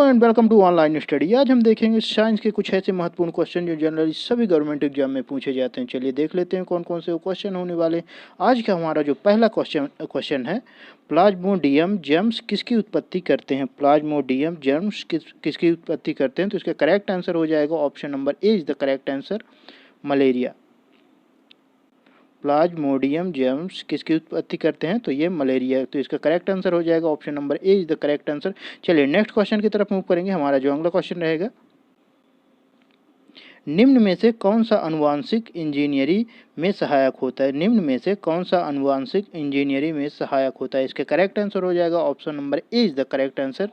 And welcome to online study. आज हम देखेंगे साइंस के कुछ ऐसे महत्वपूर्ण क्वेश्चन जो जनरली सभी गवर्नमेंट एग्जाम में पूछे जाते हैं। चलिए देख लेते हैं कौन कौन से क्वेश्चन होने वाले। आज का हमारा जो पहला क्वेश्चन है, प्लाज्मोडियम जर्म्स किसकी उत्पत्ति करते हैं। प्लाज्मोडियम जर्म्स किसकी उत्पत्ति करते हैं, तो इसका करेक्ट आंसर हो जाएगा option number A is the correct answer, malaria. Plasmodium germs किसकी उत्पत्ति करते हैं, तो ये मलेरिया। तो इसका करेक्ट आंसर हो जाएगा option number A is the correct answer. चलिए नेक्स्ट क्वेश्चन की तरफ मूव करेंगे। हमारा जो अगला क्वेश्चन रहेगा, निम्न में से कौन सा आनुवांशिक इंजीनियरिंग में सहायक होता है। निम्न में से कौन सा आनुवांशिक इंजीनियरिंग में सहायक होता है। इसका करेक्ट आंसर हो जाएगा option number A is the correct answer,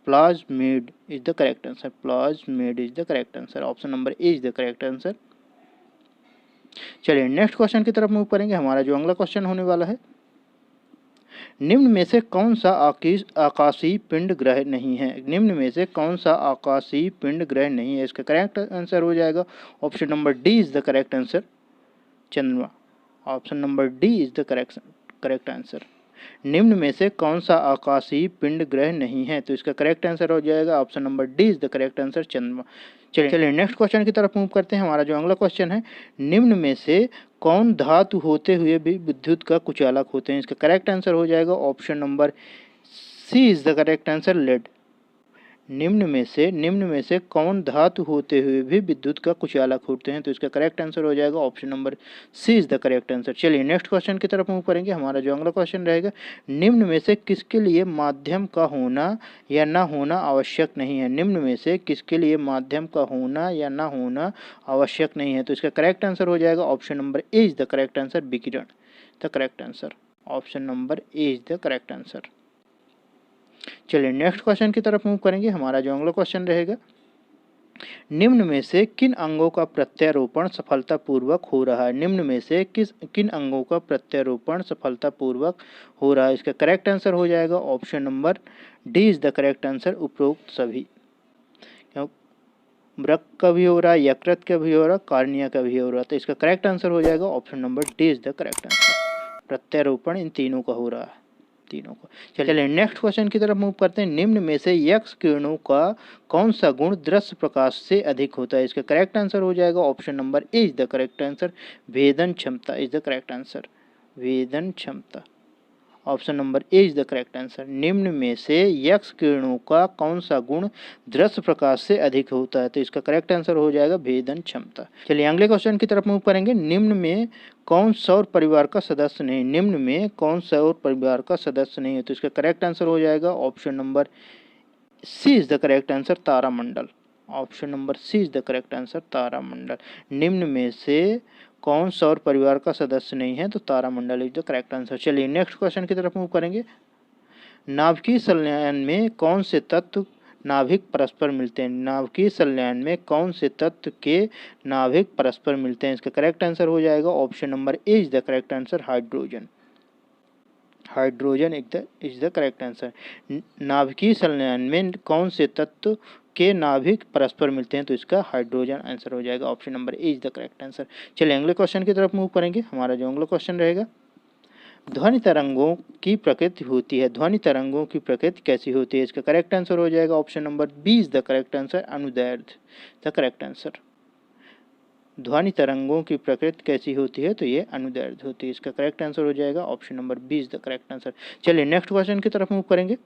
plasmid is the correct answer. Plasmid is the correct answer, option number A is the correct answer. चलिए नेक्स्ट क्वेश्चन की तरफ मूव करेंगे। हमारा जो अगला क्वेश्चन होने वाला है, निम्न में से कौन सा आकाशीय पिंड ग्रह नहीं है। निम्न में से कौन सा आकाशीय पिंड ग्रह नहीं है। इसका करेक्ट आंसर हो जाएगा option number D is the correct answer, चंद्रमा। Option number D is the correct answer. निम्न में से कौन सा आकाशीय पिंड ग्रह नहीं है, तो इसका करेक्ट आंसर हो जाएगा option number D is the correct answer, चंद्रमा। चलिए नेक्स्ट क्वेश्चन की तरफ मूव करते हैं। हमारा जो अगला क्वेश्चन है, निम्न में से कौन धातु होते हुए भी विद्युत का कुचालक होते हैं। इसका करेक्ट आंसर हो जाएगा option number C is the correct answer, lead. निम्न में से कौन धातु होते हुए भी विद्युत का कुचालक होते हैं, तो इसका करेक्ट आंसर हो जाएगा option number C is the correct answer. चलिए नेक्स्ट क्वेश्चन की तरफ मूव करेंगे। हमारा जो अगला क्वेश्चन रहेगा, निम्न में से किसके लिए माध्यम का होना या ना होना आवश्यक नहीं है। निम्न में से किसके लिए माध्यम का होना या ना होना आवश्यक नहीं है, तो इसका करेक्ट आंसर हो जाएगा option number A is the correct answer, विकिरण the correct answer. Option number A is the correct answer. चलिए नेक्स्ट क्वेश्चन की तरफ मूव करेंगे। हमारा जो अगला क्वेश्चन रहेगा, निम्न में से किन अंगों का प्रत्यारोपण सफलतापूर्वक हो रहा है। निम्न में से किन अंगों का प्रत्यारोपण सफलतापूर्वक हो रहा है। इसका करेक्ट आंसर हो जाएगा option number D is the correct answer, उपरोक्त सभी। वृक्क का भी हो रहा है, यकृत का भी हो रहा है, कार्निया का भी हो रहा है, तो इसका करेक्ट आंसर हो जाएगा option number D is the correct answer. प्रत्यारोपण इन तीनों का हो रहा है, तीनों को। चलिए नेक्स्ट क्वेश्चन की तरफ मूव करते हैं। निम्न में से एक्स किरणों का कौन सा गुण दृश्य प्रकाश से अधिक होता है। इसका करेक्ट आंसर हो जाएगा option number A is the correct answer, वेदन क्षमता इज द करेक्ट आंसर, वेदन क्षमता। Option number A is the correct answer. निम्न में से एक्स किरणों का कौन सा गुण दृश्य प्रकाश से अधिक होता है, तो इसका करेक्ट आंसर हो जाएगा भेदन क्षमता। चलिए अगले क्वेश्चन की तरफ मूव करेंगे। निम्न में कौन सौर परिवार का सदस्य नहीं। निम्न में कौन सौर परिवार का सदस्य नहीं है, तो इसका करेक्ट आंसर हो जाएगा option number C is the correct answer, तारामंडल। Option number C is the correct answer, तारामंडल। निम्न में से कौन सौर परिवार का सदस्य नहीं है, तो तारामंडल इज द करेक्ट आंसर। चलिए नेक्स्ट क्वेश्चन की तरफ मूव करेंगे। नाभिकीय संलयन में कौन से तत्व नाभिक परस्पर मिलते हैं। नाभिकीय संलयन में कौन से तत्व के नाभिक परस्पर मिलते हैं। इसका करेक्ट आंसर हो जाएगा option number A is the correct answer, hydrogen. Hydrogen is the correct answer. नाभिकीय संलयन में कौन से तत्व के नाभिक परस्पर मिलते हैं, तो इसका हाइड्रोजन आंसर हो जाएगा option number A is the correct answer. चलिए अगले क्वेश्चन की तरफ मूव करेंगे। हमारा जो अगला क्वेश्चन रहेगा, ध्वनि तरंगों की प्रकृति होती है। ध्वनि तरंगों की प्रकृति कैसी होती है। इसका करेक्ट आंसर हो जाएगा option number B is the correct answer, अनुदैर्ध्य द करेक्ट आंसर। ध्वनि तरंगों की प्रकृति कैसी होती है, तो ये अनुदैर्ध्य होती है। इसका करेक्ट आंसर हो जाएगा option number B is the correct answer. चलिए नेक्स्ट क्वेश्चन की तरफ मूव करेंगे।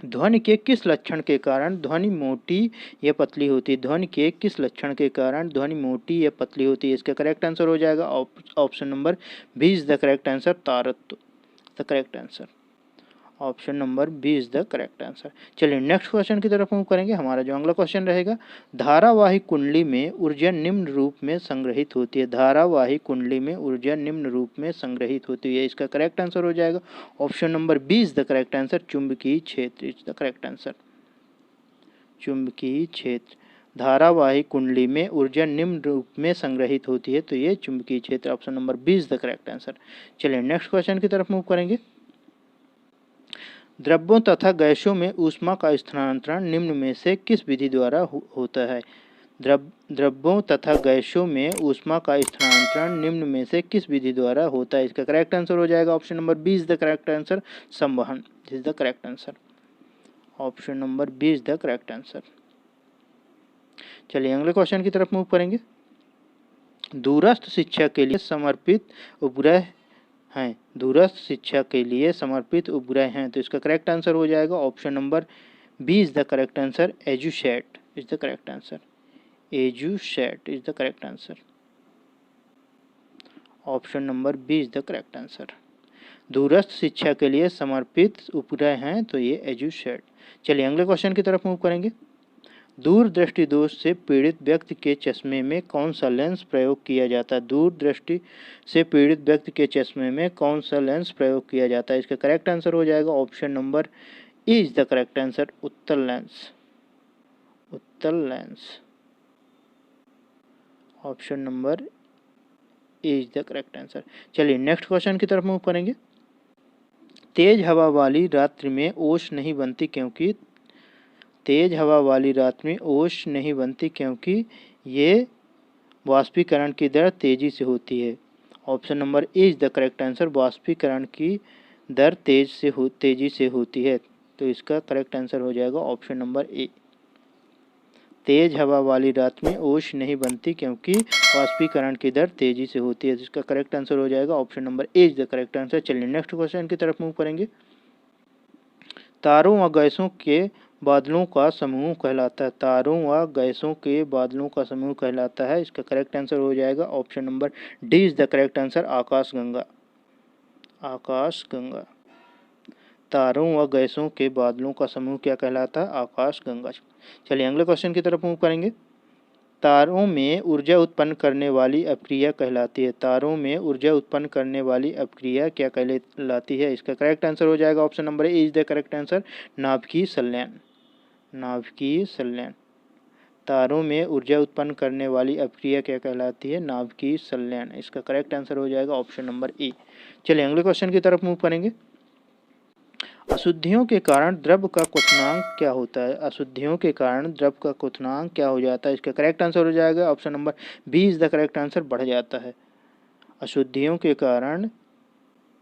ध्वनि के किस लक्षण के कारण ध्वनि मोटी या पतली होती है। ध्वनि के किस लक्षण के कारण ध्वनि मोटी या पतली होती है। इसका करेक्ट आंसर हो जाएगा option number B is the correct answer, तारत्व the correct answer. Option number B is the correct answer. चलिए नेक्स्ट क्वेश्चन की तरफ मूव करेंगे। हमारा जो अगला क्वेश्चन रहेगा, धारावाही कुंडली में ऊर्जा निम्न रूप में संग्रहित होती है। धारावाही कुंडली में ऊर्जा निम्न रूप में संग्रहित होती है। इसका करेक्ट आंसर हो जाएगा option number B is the correct answer, चुंबकीय क्षेत्र इज द करेक्ट आंसर, चुंबकीय क्षेत्र। धारावाही कुंडली में ऊर्जा निम्न रूप में संग्रहित होती है, तो ये चुंबकीय क्षेत्र, option number B is the correct answer. चलिए नेक्स्ट क्वेश्चन की तरफ मूव करेंगे। द्रव्यों तथा गैसों में ऊष्मा का स्थानांतरण निम्न में से किस विधि द्वारा होता है। द्रव्यों तथा गैसों में ऊष्मा का स्थानांतरण निम्न में से किस विधि द्वारा होता है। इसका करेक्ट आंसर हो जाएगा option number B is the correct answer, संवहन is the correct answer. Option number B is the correct answer. चलिए अगले क्वेश्चन की तरफ मूव करेंगे। दूरस्थ शिक्षा के लिए समर्पित उपग्रह हैं, दूरस्थ शिक्षा के लिए समर्पित उपग्रह हैं, तो इसका करेक्ट आंसर हो जाएगा option number B is the correct answer, EDUSAT is the correct answer, EDUSAT is the correct answer, option number B is the correct answer. दूरस्थ शिक्षा के लिए समर्पित उपग्रह हैं, तो ये एजुसैट। चलिए अगले क्वेश्चन की तरफ मूव करेंगे। दूरदृष्टि दोष से पीड़ित व्यक्ति के चश्मे में कौन सा लेंस प्रयोग किया जाता है? दूरदृष्टि से पीड़ित व्यक्ति के चश्मे में कौन सा लेंस प्रयोग किया जाता है? इसका करेक्ट आंसर हो जाएगा option number A is the correct answer, उत्तल लेंस, उत्तल lens, option number A is the correct answer. चलिए नेक्स्ट क्वेश्चन की तरफ मूव करेंगे। तेज हवा वाली रात्रि में ओस नहीं बनती क्योंकि, तेज हवा वाली रात में ओस नहीं बनती क्योंकि ये वाष्पीकरण की दर तेजी से होती है। Option number A is the correct answer, वाष्पीकरण की दर तेजी से होती है, तो इसका करेक्ट आंसर हो जाएगा ऑप्शन नंबर ए। तेज हवा वाली रात में ओस नहीं बनती क्योंकि वाष्पीकरण की दर तेजी से होती है, जिसका करेक्ट आंसर हो जाएगा option number A is the correct answer. चलिए नेक्स्ट क्वेश्चन की तरफ मूव करेंगे। तारों व गैसों के बादलों का समूह कहलाता है, तारों व गैसों के बादलों का समूह कहलाता है, इसका करेक्ट आंसर हो जाएगा option number D is the correct answer, आकाशगंगा, आकाशगंगा। तारों व गैसों के बादलों का समूह क्या कहलाता है? आकाशगंगा। चलिए अगले क्वेश्चन की तरफ मूव करेंगे। तारों में ऊर्जा उत्पन्न करने वाली अपक्रिया कहलाती है, तारों में ऊर्जा उत्पन्न करने वाली अपक्रिया क्या कहलाती है? इसका करेक्ट आंसर हो जाएगा option number A is the correct answer, नाभिकीय संलयन, नाभिकीय संलयन। तारों में ऊर्जा उत्पन्न करने वाली अपक्रिया क्या कहलाती है? नाभिकीय संलयन, इसका करेक्ट आंसर हो जाएगा ऑप्शन नंबर ए। चलिए अगले क्वेश्चन की तरफ मूव करेंगे। अशुद्धियों के कारण द्रव का क्वथनांक क्या होता है? अशुद्धियों के कारण द्रव का क्वथनांक क्या हो जाता है? इसका करेक्ट आंसर हो जाएगा option number B is the correct answer, बढ़ जाता है। अशुद्धियों के कारण,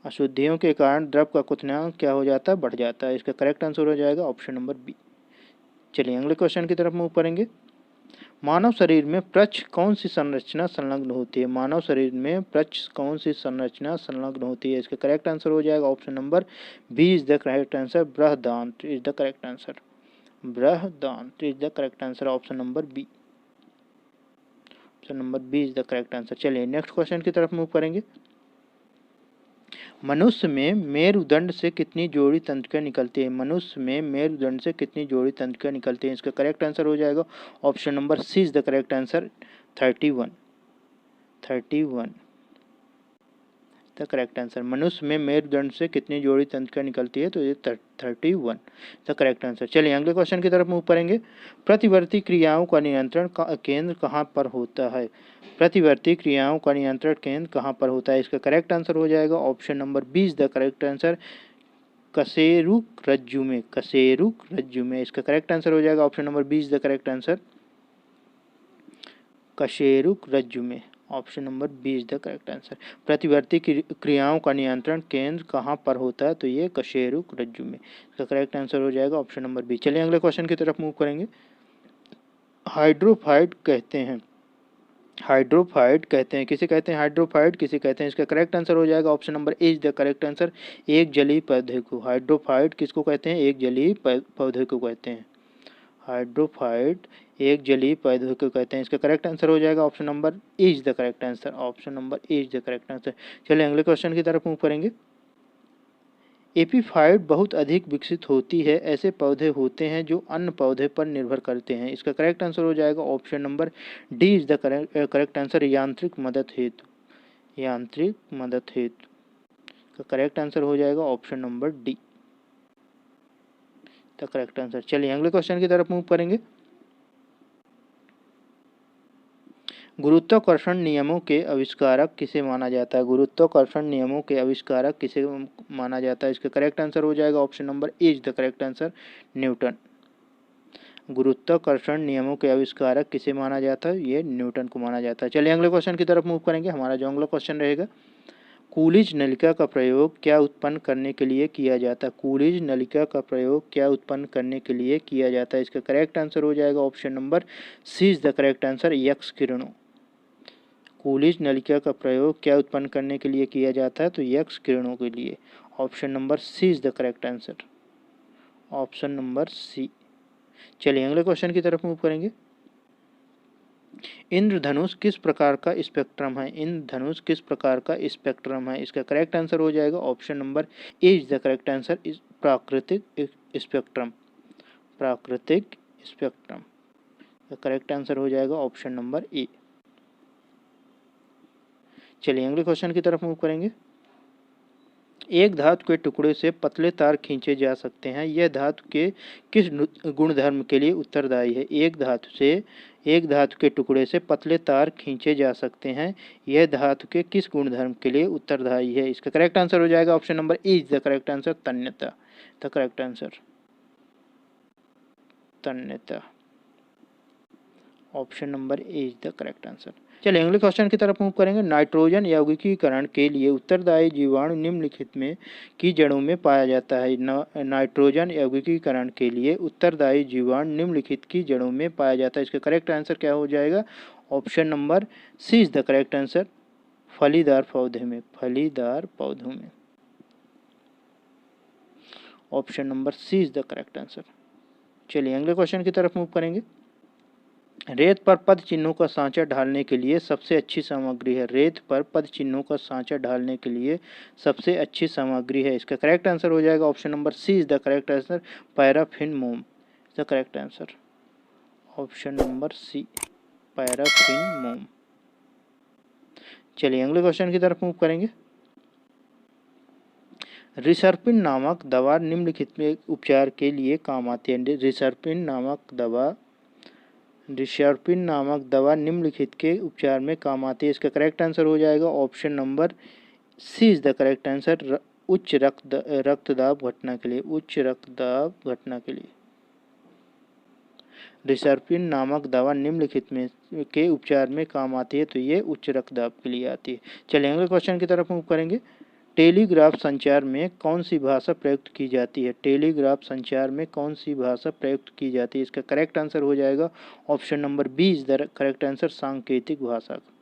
अशुद्धियों के कारण द्रव का क्वथनांक क्या हो जाता है? बढ़ जाता है, इसका करेक्ट आंसर हो जाएगा ऑप्शन नंबर बी। चलिए अगले क्वेश्चन की तरफ मूव करेंगे। मानव शरीर में प्रच्छ कौन सी संरचना संलग्न होती है? मानव शरीर में प्रच्छ कौन सी संरचना संलग्न होती है? इसका करेक्ट आंसर हो जाएगा option number B is the correct answer, बृहदांत्र इज द करेक्ट आंसर, बृहदांत्र is the correct answer, option number B, option number B is the correct answer. चलिए नेक्स्ट क्वेश्चन की तरफ मूव करेंगे। मनुष्य में मेरुदंड से कितनी जोड़ी तंत्रिका निकलती है? मनुष्य में मेरुदंड से कितनी जोड़ी तंत्रिका निकलती है? इसका करेक्ट आंसर हो जाएगा option number C is the correct answer, 31, 31 the correct answer. मनुष्य में मेरुदंड से कितनी जोड़ी तंत्रिका निकलती है? तो ये 31 द करेक्ट आंसर। चलिए अगले क्वेश्चन की तरफ मूव करेंगे। प्रतिवर्ती क्रियाओं का नियंत्रण केंद्र कहाँ पर होता है? प्रतिवर्ती क्रियाओं का नियंत्रण केंद्र कहाँ पर होता है? इसका करेक्ट आंसर हो जाएगा option number B is the correct answer, कशेरुक रज्जु में, कशेरुक रज्जु में, इसका करेक्ट आंसर हो जाएगा option number B is the correct answer, कशेरुक रज्जु में, option number B is the correct answer. प्रतिवर्ती क्रियाओं का नियंत्रण केंद्र कहाँ पर होता है? तो ये कशेरुक रज्जु में, इसका करेक्ट आंसर हो जाएगा ऑप्शन नंबर बी। चलिए अगले क्वेश्चन की तरफ मूव करेंगे। हाइड्रोफाइट कहते हैं, हाइड्रोफाइट कहते हैं, किसे कहते हैं? हाइड्रोफाइट किसे कहते हैं? इसका करेक्ट आंसर हो जाएगा option number A is the correct answer, एक जलीय पौधे को। हाइड्रोफाइट किसको कहते हैं? एक जलीय पौधे को कहते हैं। हाइड्रोफाइट एक जलीय पौधे को कहते हैं, इसका करेक्ट आंसर हो जाएगा option number A is the correct answer, option number A is the correct answer. चलिए अगले क्वेश्चन की तरफ मूव करेंगे। एपीफाइट बहुत अधिक विकसित होती है, ऐसे पौधे होते हैं जो अन्य पौधे पर निर्भर करते हैं। इसका करेक्ट आंसर हो जाएगा option number D is the correct answer, यांत्रिक मदद हेतु, यांत्रिक मदद हेतु का करेक्ट आंसर हो जाएगा option number D the correct answer. चलिए अगले क्वेश्चन की तरफ मूव करेंगे। गुरुत्वाकर्षण नियमों के आविष्कारक किसे माना जाता है? गुरुत्वाकर्षण नियमों के आविष्कारक किसे माना जाता है? इसका करेक्ट आंसर हो जाएगा option number A is the correct answer, Newton. गुरुत्वाकर्षण नियमों के आविष्कारक किसे माना जाता है? ये न्यूटन को माना जाता है। चलिए अगले क्वेश्चन की तरफ मूव करेंगे। हमारा जो अगला क्वेश्चन रहेगा, कूलिज नलिका का प्रयोग क्या उत्पन्न करने के लिए किया जाता है? कूलिज नलिका का प्रयोग क्या उत्पन्न करने के लिए किया जाता है? इसका करेक्ट आंसर हो जाएगा option number C is the correct answer, X किरणों। कूलिज नलिका का प्रयोग क्या उत्पन्न करने के लिए किया जाता है? तो एक्स किरणों के लिए। Option number C is the correct answer, option number C. चलिए अगले क्वेश्चन की तरफ मूव करेंगे। इंद्रधनुष किस प्रकार का स्पेक्ट्रम है? इंद्रधनुष किस प्रकार का स्पेक्ट्रम है? इसका करेक्ट आंसर हो जाएगा option number A is the correct answer, प्राकृतिक स्पेक्ट्रम, प्राकृतिक स्पेक्ट्रम। करेक्ट आंसर हो जाएगा ऑप्शन नंबर ए। चलिए अगले क्वेश्चन की तरफ मूव करेंगे। एक धातु के टुकड़े से पतले तार खींचे जा सकते हैं, यह धातु के किस गुणधर्म के लिए उत्तरदायी है? एक धातु के टुकड़े से पतले तार खींचे जा सकते हैं, यह धातु के किस गुणधर्म के लिए उत्तरदायी है? इसका करेक्ट आंसर हो जाएगा option number A is the correct answer, तन्यता। द करेक्ट आंसर तन्यता, option number A is the correct answer. चलिए अगले क्वेश्चन की तरफ मूव करेंगे। नाइट्रोजन यौगिकीकरण के लिए उत्तरदायी जीवाणु निम्नलिखित में की जड़ों में पाया जाता है? नाइट्रोजन यौगिकीकरण के लिए उत्तरदायी जीवाणु निम्नलिखित की जड़ों में पाया जाता है। इसका करेक्ट आंसर क्या हो जाएगा? Option number C is the correct answer, फलीदार पौधे में, फलीदार पौधों में। Option number C is the correct answer. चलिए अगले क्वेश्चन की तरफ मूव करेंगे। रेत पर पद चिन्हों का सांचा ढालने के लिए सबसे अच्छी सामग्री है? रेत पर पद चिन्हों का सांचा ढालने के लिए सबसे अच्छी सामग्री है? इसका करेक्ट आंसर हो जाएगा option number C is the correct answer, paraffin मोम। The correct answer, option number C, paraffin मोम। चलिए अगले क्वेश्चन की तरफ मूव करेंगे। रिसर्पिन नामक दवा निम्नलिखित में उपचार के लिए काम आती है? रिसर्पिन नामक दवा निम्नलिखित के उपचार में काम आती है। इसका करेक्ट आंसर हो जाएगा option number C is the correct answer, उच्च रक्तदाब घटना के लिए, उच्च रक्तदाब घटना के लिए। रिसर्पिन नामक दवा निम्नलिखित में के उपचार में काम आती है, तो ये उच्च रक्तदाब के लिए आती है। चलिए अगले क्वेश्चन की तरफ मूव करेंगे। टेलीग्राफ संचार में कौन सी भाषा प्रयुक्त की जाती है? टेलीग्राफ संचार में कौन सी भाषा प्रयुक्त की जाती है? इसका करेक्ट आंसर हो जाएगा option number B is the correct answer, सांकेतिक भाषा का,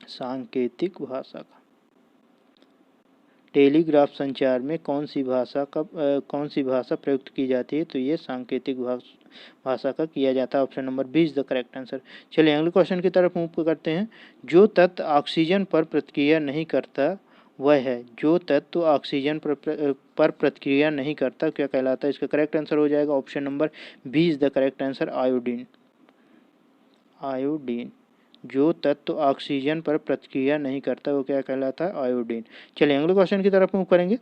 सांकेतिक भाषा का। टेलीग्राफ संचार में कौन सी भाषा प्रयुक्त की जाती है? तो ये सांकेतिक भाषा का किया जाता है। Option number B is the correct answer. चलिए अगले क्वेश्चन की तरफ मूव करते हैं। जो तत्व ऑक्सीजन पर प्रतिक्रिया नहीं करता वह है? जो तत्व ऑक्सीजन पर प्रतिक्रिया नहीं करता क्या कहलाता है? इसका करेक्ट आंसर हो जाएगा option number B is the correct answer, iodine. Iodine, जो तत्व ऑक्सीजन पर प्रतिक्रिया नहीं करता वो क्या कहलाता है? आयोडीन। चलिए अगले क्वेश्चन की तरफ मूव करेंगे।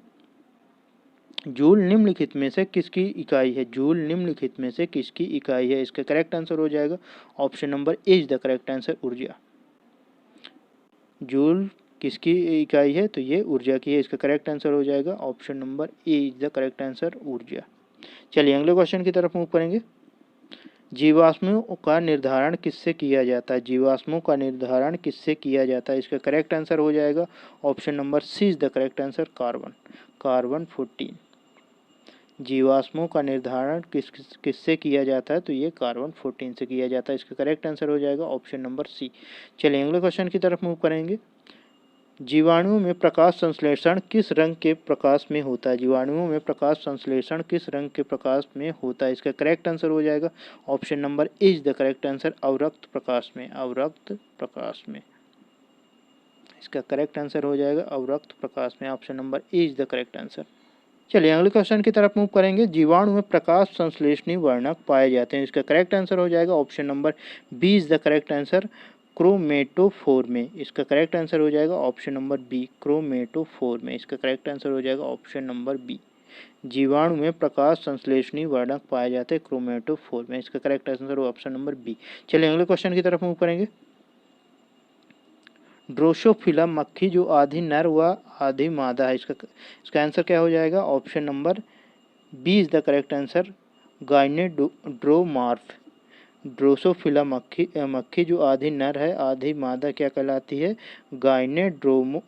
जूल निम्नलिखित में से किसकी इकाई है? जूल निम्नलिखित में से किसकी इकाई है? इसका करेक्ट आंसर हो जाएगा option number A is the correct answer, ऊर्जा। जूल किसकी इकाई है? तो ये ऊर्जा की है। इसका करेक्ट आंसर हो जाएगा option number A is the correct answer, ऊर्जा। चलिए अगले क्वेश्चन की तरफ मूव करेंगे। जीवाश्मों का निर्धारण किससे किया जाता है? जीवाश्मों का निर्धारण किससे किया जाता है? इसका करेक्ट आंसर हो जाएगा option number C is the correct answer, carbon, carbon 14। जीवाश्मों का निर्धारण किससे किया जाता है? तो ये कार्बन 14 से किया जाता है। इसका करेक्ट आंसर हो जाएगा ऑप्शन नंबर सी। चलिए अगले क्वेश्चन की तरफ मूव करेंगे। जीवाणुओं में प्रकाश संश्लेषण किस रंग के प्रकाश में होता है? जीवाणुओं में प्रकाश संश्लेषण किस रंग के प्रकाश में होता है? इसका करेक्ट आंसर हो जाएगा option number A is the correct answer, अवरक्त प्रकाश में, अवरक्त प्रकाश में। इसका करेक्ट आंसर हो जाएगा अवरक्त प्रकाश में, option number A is the correct answer. चलिए अगले क्वेश्चन की तरफ मूव करेंगे। जीवाणु में प्रकाश संश्लेषणी वर्णक पाए जाते हैं? इसका करेक्ट आंसर हो जाएगा option number B is the correct answer, chromatophore में। इसका करेक्ट आंसर हो जाएगा ऑप्शन नंबर बी, क्रोमेटोफोर में। इसका करेक्ट आंसर हो जाएगा ऑप्शन नंबर बी। जीवाणु में प्रकाश संश्लेषणी वर्णक पाए जाते हैं क्रोमेटोफोर में। इसका करेक्ट आंसर हो ऑप्शन नंबर बी। चलिए अगले क्वेश्चन की तरफ मूव करेंगे। ड्रोसोफिला मक्खी जो आधी नर व आधी मादा है, इसका आंसर क्या हो जाएगा? Option number B is the correct answer, gynandromorph, drosophila मक्खी जो आधी नर है आधी मादा क्या कहलाती है? Gynandromorph.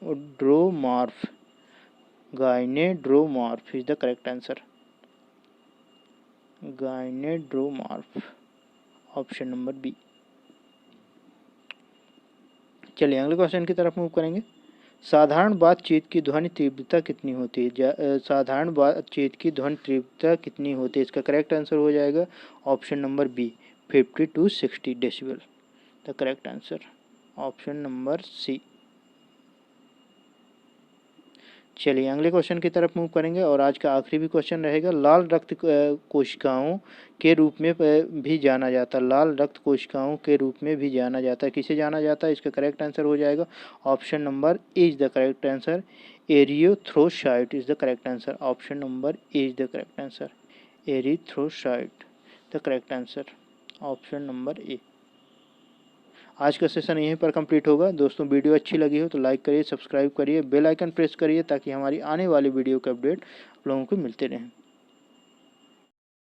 Gynandromorph is the correct answer. Gynandromorph, option number B. चलिए अगले क्वेश्चन की तरफ मूव करेंगे। साधारण बातचीत की ध्वनि तीव्रता कितनी होती है? साधारण बातचीत की ध्वनि तीव्रता कितनी होती है? इसका करेक्ट आंसर हो जाएगा option number B, 50 to 60 decibel. The correct answer option number C. चलिए अगले क्वेश्चन की तरफ मूव करेंगे और आज का आखिरी भी क्वेश्चन रहेगा। लाल रक्त कोशिकाओं के रूप में भी जाना जाता है। लाल रक्त कोशिकाओं के रूप में भी जाना जाता है, किसे जाना जाता है? इसका करेक्ट आंसर हो जाएगा option number A is the correct answer, erythrocyte is the correct answer. Option number A is the correct answer, erythrocyte the correct answer, option number ए। आज का सेशन यहीं पर कंप्लीट होगा। दोस्तों वीडियो अच्छी लगी हो तो लाइक करिए, सब्सक्राइब करिए, बेल आइकन प्रेस करिए ताकि हमारी आने वाली वीडियो के अपडेट आप लोगों को मिलते रहें।